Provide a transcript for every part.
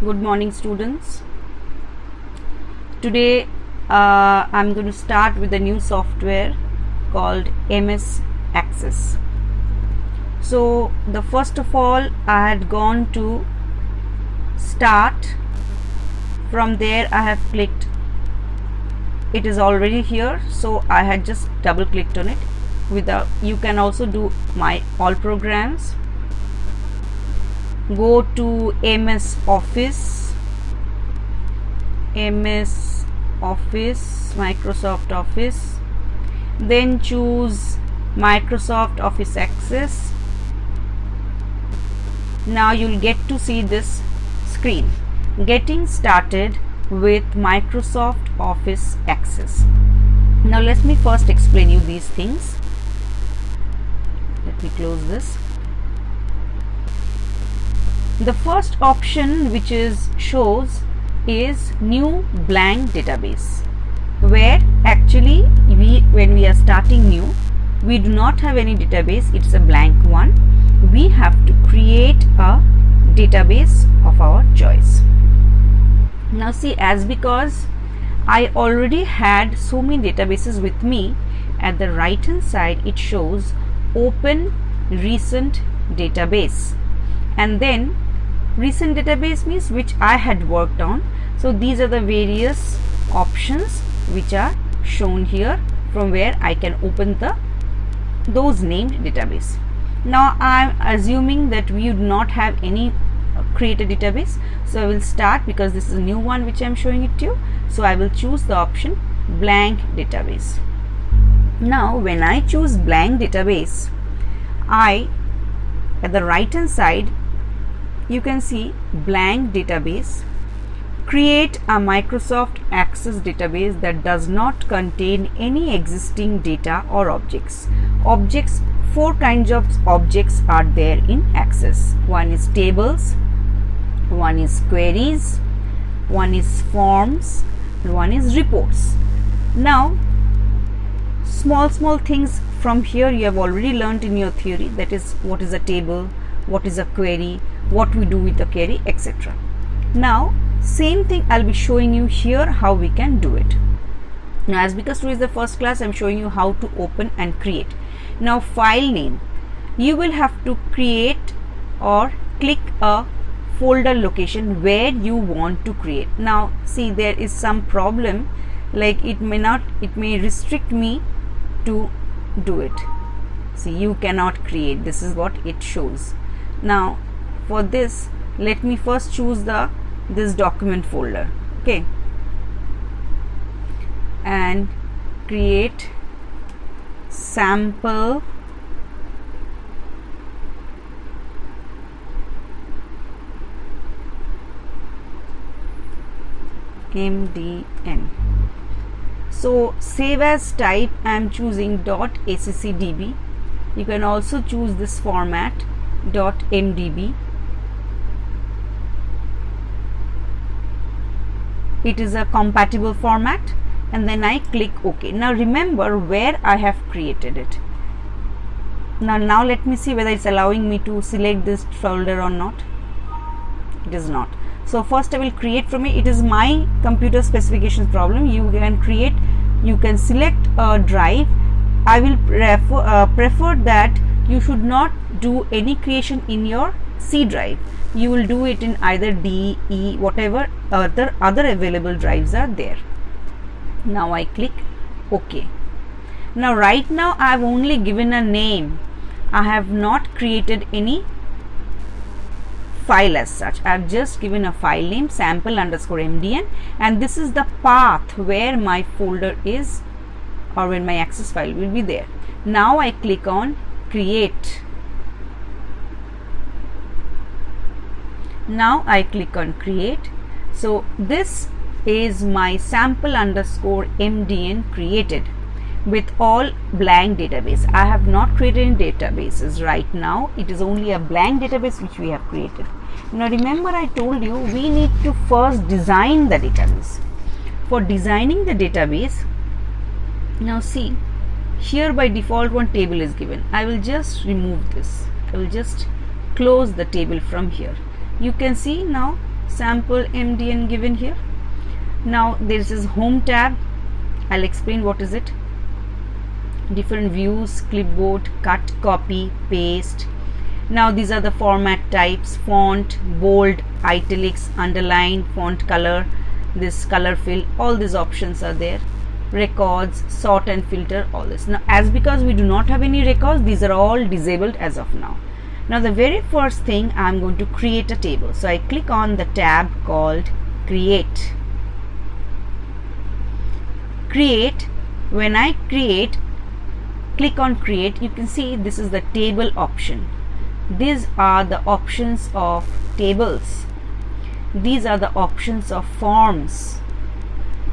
Good morning, students. Today I'm going to start with a new software called MS Access. So the first of all, I had gone to start. From there I have clicked. It is already here, so I had just double clicked on it. You can also do my all programs. Go to MS Office, Microsoft Office, then choose Microsoft Office Access. Now you'll get to see this screen, getting started with Microsoft Office Access. Now let me first explain you these things. Let me close this. The first option which shows is new blank database, where actually when we are starting new, we do not have any database, it's a blank one. We have to create a database of our choice. Now see, because I already had so many databases with me, at the right hand side it shows open recent database, and then recent database means which I had worked on. So these are the various options which are shown here, from where I can open those named database. Now I am assuming that we do not have any created database, so I will start, because this is a new one which I am showing it to you. So I will choose the option blank database. Now when I choose blank database, at the right hand side you can see blank database. Create a Microsoft Access database that does not contain any existing data or objects. Four kinds of objects are there in Access. One is tables, one is queries, one is forms, and one is reports. Now small things from here you have already learnt in your theory, that is what is a table, what is a query, what we do with the query, etc. Now same thing I'll be showing you here how we can do it. Now because today is the first class, I'm showing you how to open and create. Now file name, you will have to create or click a folder location where you want to create. Now see, there is some problem, like it may restrict me to do it. See, you cannot create, this is what it shows. Now for this, let me first choose this document folder, okay, and create sample MDN. So save as type, I am choosing .accdb. You can also choose this format .mdb. It is a compatible format, and then I click OK. Now remember where I have created it. Now let me see whether it's allowing me to select this folder or not. It is not. So first I will create from it. It is my computer specifications problem. You can select a drive. I will prefer that you should not do any creation in your C drive. You will do it in either D, E, whatever other available drives are there. Now I click OK. Now right now I have only given a name. I have not created any file as such. I have just given a file name sample_mdn, and this is the path where my folder is, or when my access file will be there. Now I click on create. Now I click on create. So this is my sample_mdn created with all blank database. I have not created any databases right now. It is only a blank database which we have created. Now remember, I told you we need to first design the database. For designing the database, now see, here by default one table is given. I will just remove this. I will just close the table from here. You can see now sample MDN given here. Now this is home tab. I'll explain what is it. Different views, clipboard, cut, copy, paste. Now these are the format types: font, bold, italics, underline, font color, this color fill, all these options are there. Records, sort and filter, all this. Now as because we do not have any records, these are all disabled as of now. Now the very first thing, I am going to create a table. So I click on the tab called create. Create. When I create, click on create, you can see this is the table option. These are the options of tables. These are the options of forms.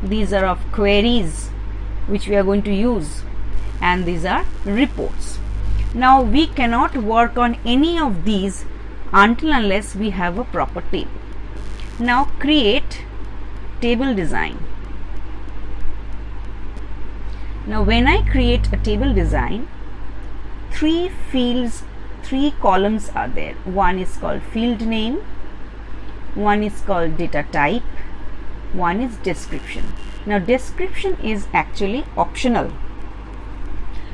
These are of queries which we are going to use, and these are reports. Now we cannot work on any of these until unless we have a proper table. Now create table design. Now when I create a table design, 3 fields, 3 columns are there. One is called field name, one is called data type, one is description. Now description is actually optional.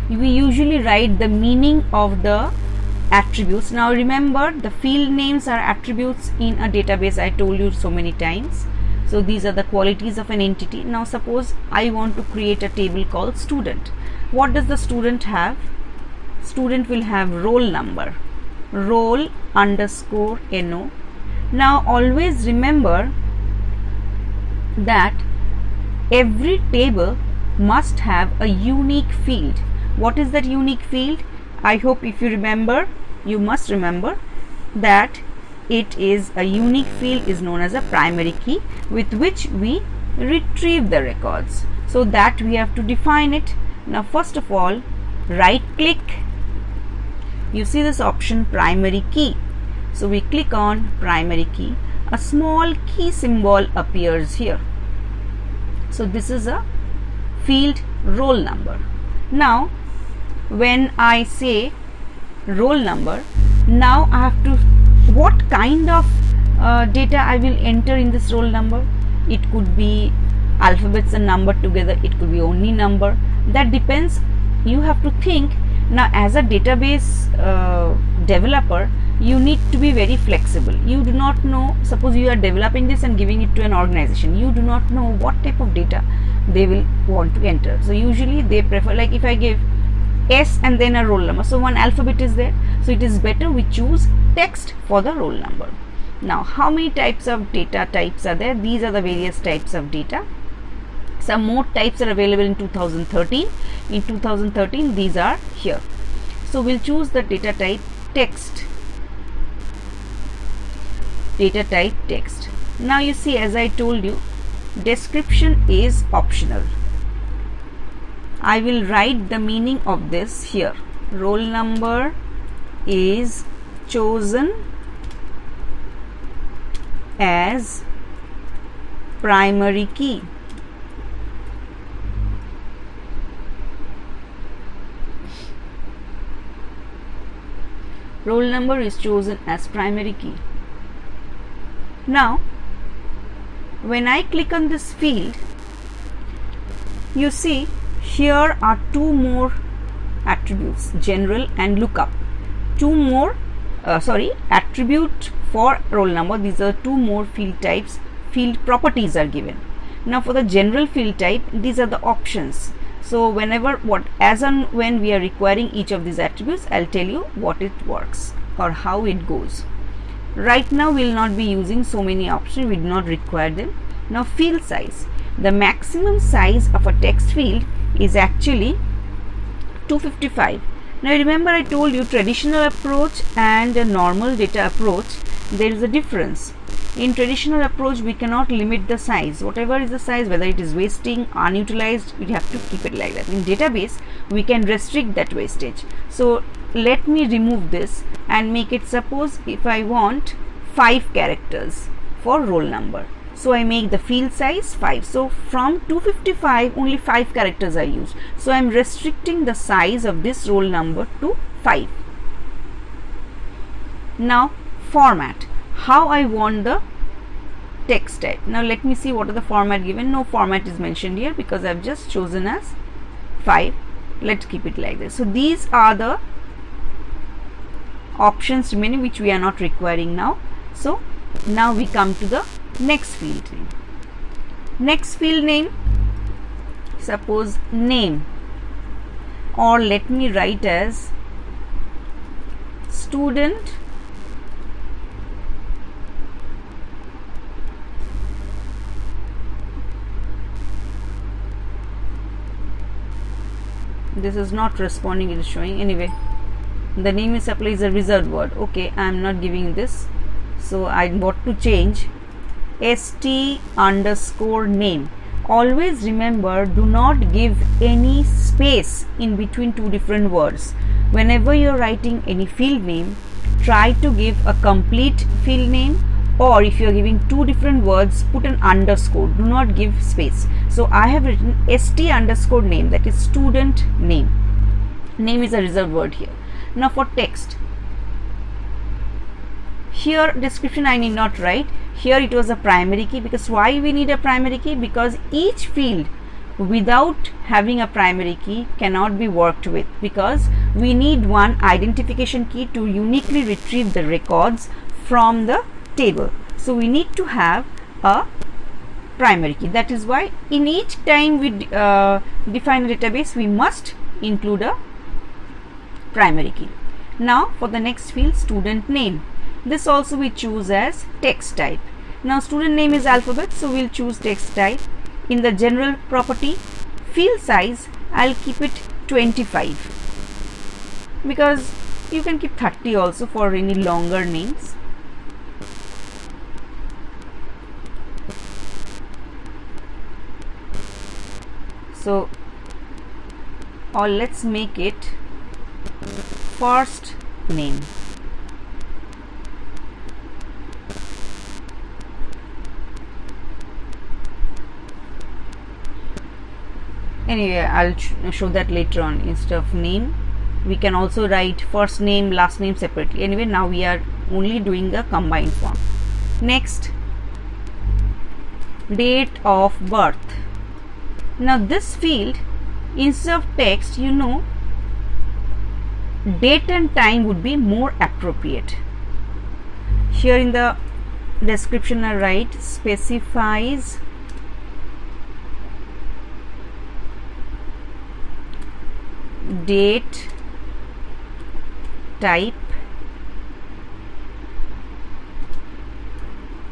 We usually write the meaning of the attributes. Now remember, the field names are attributes in a database. I told you so many times. So these are the qualities of an entity. Now suppose I want to create a table called student. What does the student have? Student will have roll number, roll underscore NO. Now always remember that every table must have a unique field. What is that unique field? I hope if you remember, you must remember that it is a unique field is known as a primary key, with which we retrieve the records. So that we have to define it. Now first of all, right click, you see this option primary key. So we click on primary key. A small key symbol appears here. So this is a field roll number. Now when I say roll number, now I have to, what kind of data I will enter in this roll number? It could be alphabets and number together, it could be only number. That depends. You have to think. Now as a database developer, you need to be very flexible. You do not know, suppose you are developing this and giving it to an organization, you do not know what type of data they will want to enter. So usually they prefer, like if I give S and then a roll number, so one alphabet is there, so it is better we choose text for the roll number. Now how many types of data types are there? These are the various types of data. Some more types are available in 2013. In 2013 these are here. So we'll choose the data type text. Data type text. Now you see, as I told you, description is optional. I will write the meaning of this here. Roll number is chosen as primary key. Roll number is chosen as primary key. Now when I click on this field, you see here are 2 more attributes, general and lookup. 2 more attribute for roll number. These are 2 more field types, field properties are given. Now for the general field type, these are the options. So whenever, as and when we are requiring each of these attributes, I'll tell you what it works or how it goes. Right now we will not be using so many options, we do not require them. Now field size. The maximum size of a text field is actually 255. Now remember, I told you traditional approach and a normal data approach, there is a difference. In traditional approach, we cannot limit the size. Whatever is the size, whether it is wasting, unutilized, we have to keep it like that. In database, we can restrict that wastage. So let me remove this and make it, suppose if I want 5 characters for roll number. So I make the field size 5. So from 255, only 5 characters are used. So I am restricting the size of this roll number to 5. Now format. How I want the text type. Now let me see what are the format given. No format is mentioned here because I've just chosen as 5. Let's keep it like this. So these are the options remaining which we are not requiring now. So now we come to the next field name. Next field name, suppose name, or let me write as student this is not responding, it is showing. Anyway, the name is supply is a reserved word. Okay, I am not giving this, so I want to change st_name. Always remember, do not give any space in between two different words. Whenever you are writing any field name, try to give a complete field name, or if you are giving two different words, put an underscore. Do not give space. So I have written st_name, that is student name. Name is a reserved word here. Now for text, here description I need not write. Here it was a primary key, because why we need a primary key? Because each field without having a primary key cannot be worked with, because we need one identification key to uniquely retrieve the records from the table. So we need to have a primary key. That is why in each time we define a database, we must include a primary key. Now for the next field, student name. This also we choose as text type. Now student name is alphabet, so we'll choose text type. In the general property, field size, I'll keep it 25, because you can keep 30 also for any longer names. So, or let's make it first name. Anyway, I'll show that later on. Instead of name, we can also write first name, last name separately. Anyway, now we are only doing the combined form. Next, date of birth. Now this field, instead of text, you know, date and time would be more appropriate. Here in the description I write specifies date type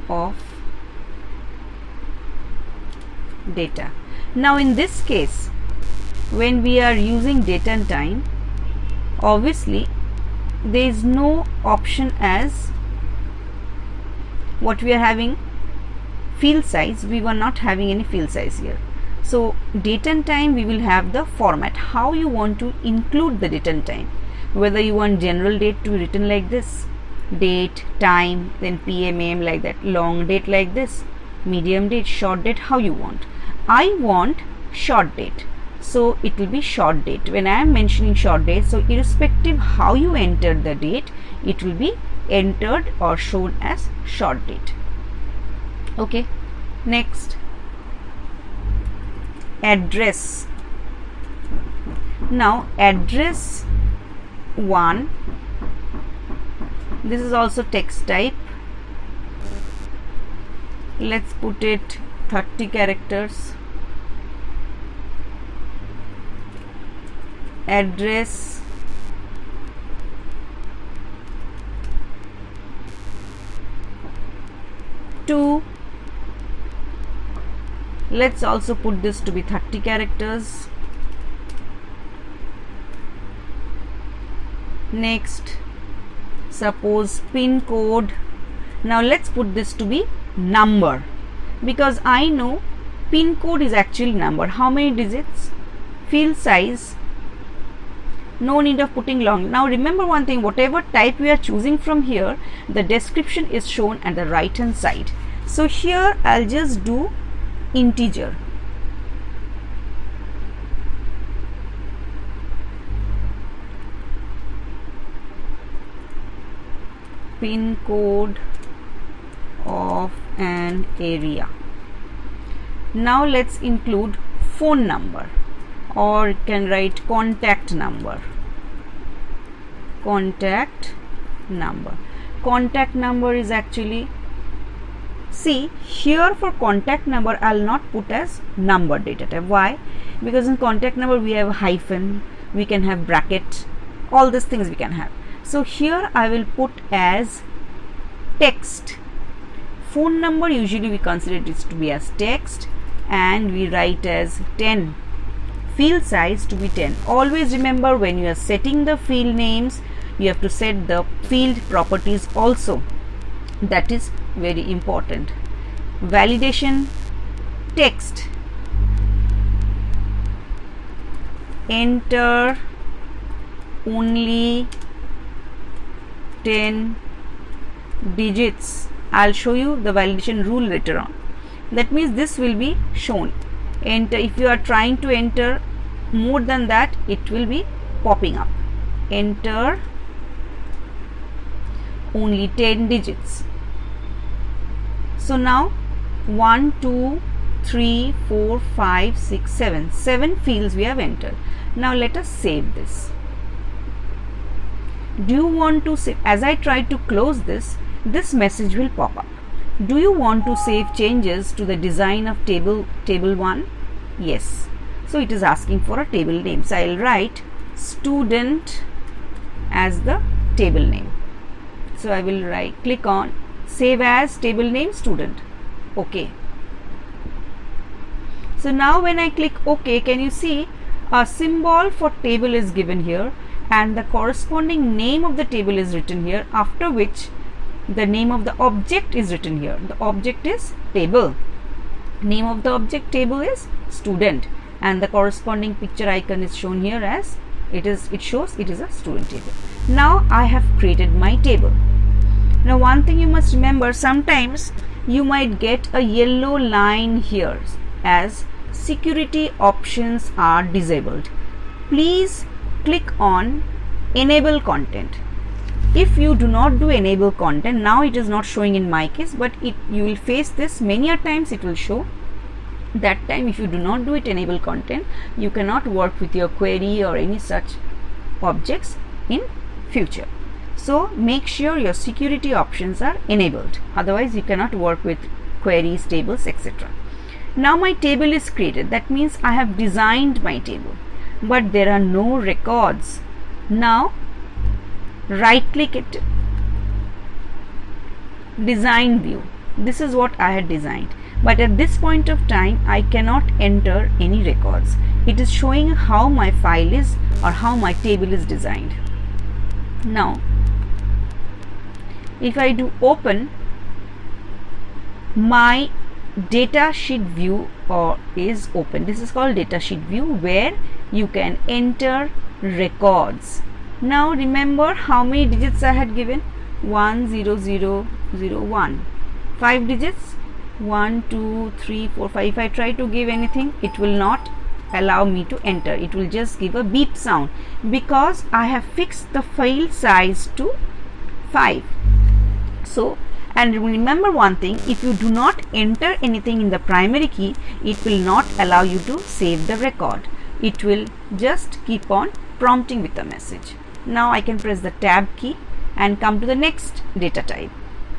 of data. Now in this case, when we are using date and time, obviously there is no option as what we are having field size. We were not having any field size here. So date and time, we will have the format, how you want to include the date and time, whether you want general date to be written like this, date, time, then PM, AM like that, long date like this, medium date, short date, how you want. I want short date, so it will be short date. When I am mentioning short date, so irrespective how you enter the date, it will be entered or shown as short date. Okay, next, address. Now address 1, this is also text type. Let's put it 30 characters. Address 2, let's also put this to be 30 characters. Next, suppose pin code. Now let's put this to be number, because I know pin code is actually number. How many digits? Field size, no need of putting long. Now remember one thing, whatever type we are choosing from here, the description is shown at the right hand side. So here I'll just do integer. Pin code of and area. Now let's include phone number, or you can write contact number. Contact number. Contact number is actually, see here for contact number I'll not put as number data type. Why? Because in contact number we have hyphen, we can have bracket, all these things we can have. So here I will put as text. Phone number usually we consider it to be as text, and we write as 10. Field size to be 10. Always remember, when you are setting the field names, you have to set the field properties also. That is very important. Validation text. Enter only 10 digits. I'll show you the validation rule later on. That means this will be shown. Enter, if you are trying to enter more than that, it will be popping up. Enter only 10 digits. So now 1, 2, 3, 4, 5, 6, 7. 7 fields we have entered. Now let us save this. Do you want to save? As I try to close this, this message will pop up. Do you want to save changes to the design of table 1? Yes. So it is asking for a table name. So I will write student as the table name. So I will click on save as table name student. OK. So now when I click OK, can you see a symbol for table is given here, and the corresponding name of the table is written here, after which the name of the object is written here. The object is table. Name of the object table is student, and the corresponding picture icon is shown here as it shows it is a student table. Now I have created my table. Now one thing you must remember, sometimes you might get a yellow line here as security options are disabled. Please click on enable content. If you do not do enable content, now it is not showing in my case, but you will face this many a times, it will show. That time if you do not do it enable content, you cannot work with your query or any such objects in future. So make sure your security options are enabled, otherwise you cannot work with queries, tables, etc. Now my table is created. That means I have designed my table, but there are no records. Now right click it, design view. This is what I had designed, but at this point of time I cannot enter any records. It is showing how my file is or how my table is designed. Now if I do open, my data sheet view is open. This is called data sheet view, where you can enter records. Now remember how many digits I had given? 10001. 5 digits, 1 2 3 4 5. If I try to give anything, it will not allow me to enter. It will just give a beep sound, because I have fixed the file size to 5. So, and remember one thing, if you do not enter anything in the primary key, it will not allow you to save the record. It will just keep on prompting with a message. Now I can press the tab key and come to the next data type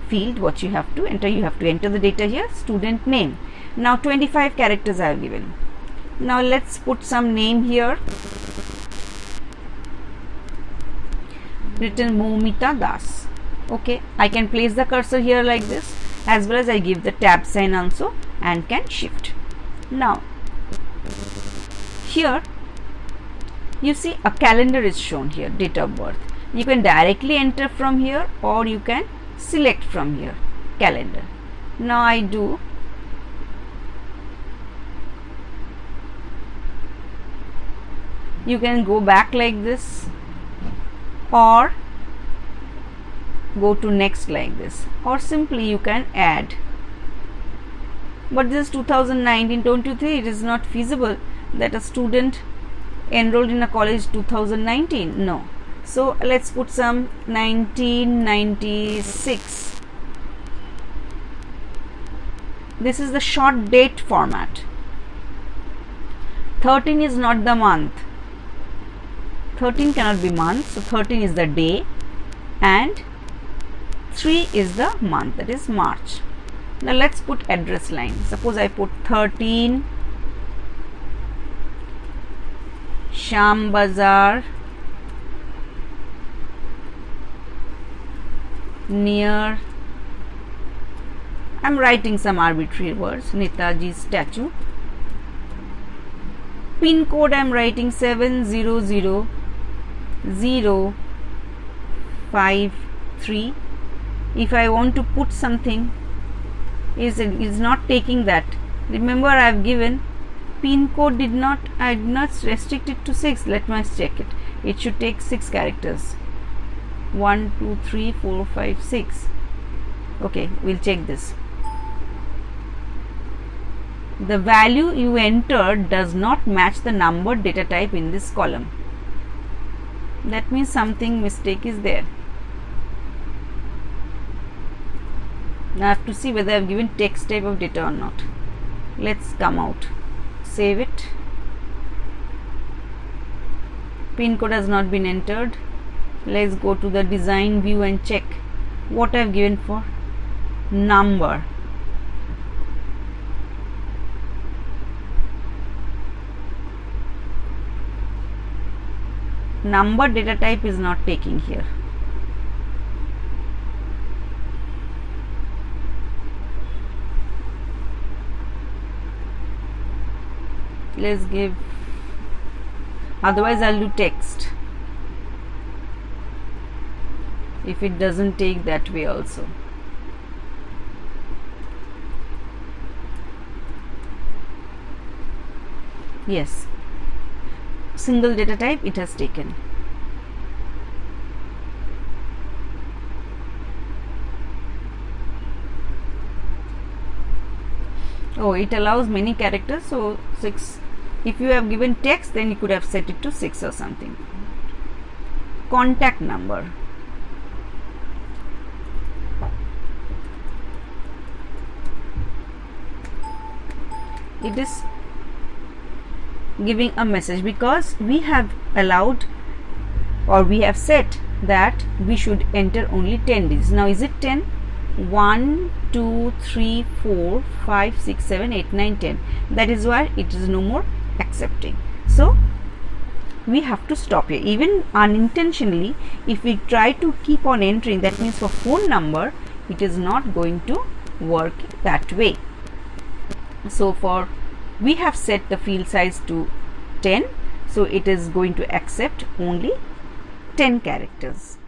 field. What you have to enter? You have to enter the data here, student name. Now 25 characters I have given. Now let's put some name here. Written Moumita Das. Okay, I can place the cursor here like this, as well as I give the tab sign also and can shift. Now here you see a calendar is shown here, date of birth. You can directly enter from here, or you can select from here, calendar. Now I do you can go back like this, or go to next like this, or simply you can add. But this is 2019, don't you think it is not feasible that a student enrolled in a college 2019? No. So let's put some 1996. this is the short date format. 13 is not the month. 13 cannot be month, so 13 is the day and 3 is the month, that is March. Now let's put address line. Suppose I put 13 Sham Bazar near, I am writing some arbitrary words, Netaji's statue. Pin code I am writing 700053. If I want to put something, is not taking that. Remember, I have given pin code I did not restrict it to 6. Let me check it. It should take 6 characters. 1 2 3 4 5 6. Okay, we'll check this. The value you entered does not match the number data type in this column. That means something mistake is there. Now I have to see whether I have given text type of data or not. Let's come out, save it. Pin code has not been entered. Let's go to the design view and check what I have given for number. Number data type is not taking here. Let's give, otherwise I'll do text if it doesn't take that way also. Yes, single data type it has taken. Oh, it allows many characters, so 6. If you have given text, then you could have set it to 6 or something. Contact number. It is giving a message because we have allowed or we have set that we should enter only 10 digits. Now is it 10? 1 2 3 4 5 6 7 8 9 10. That is why it is no more accepting. So we have to stop here. Even unintentionally, if we try to keep on entering, that means for phone number, it is not going to work that way. So for we have set the field size to 10, so it is going to accept only 10 characters.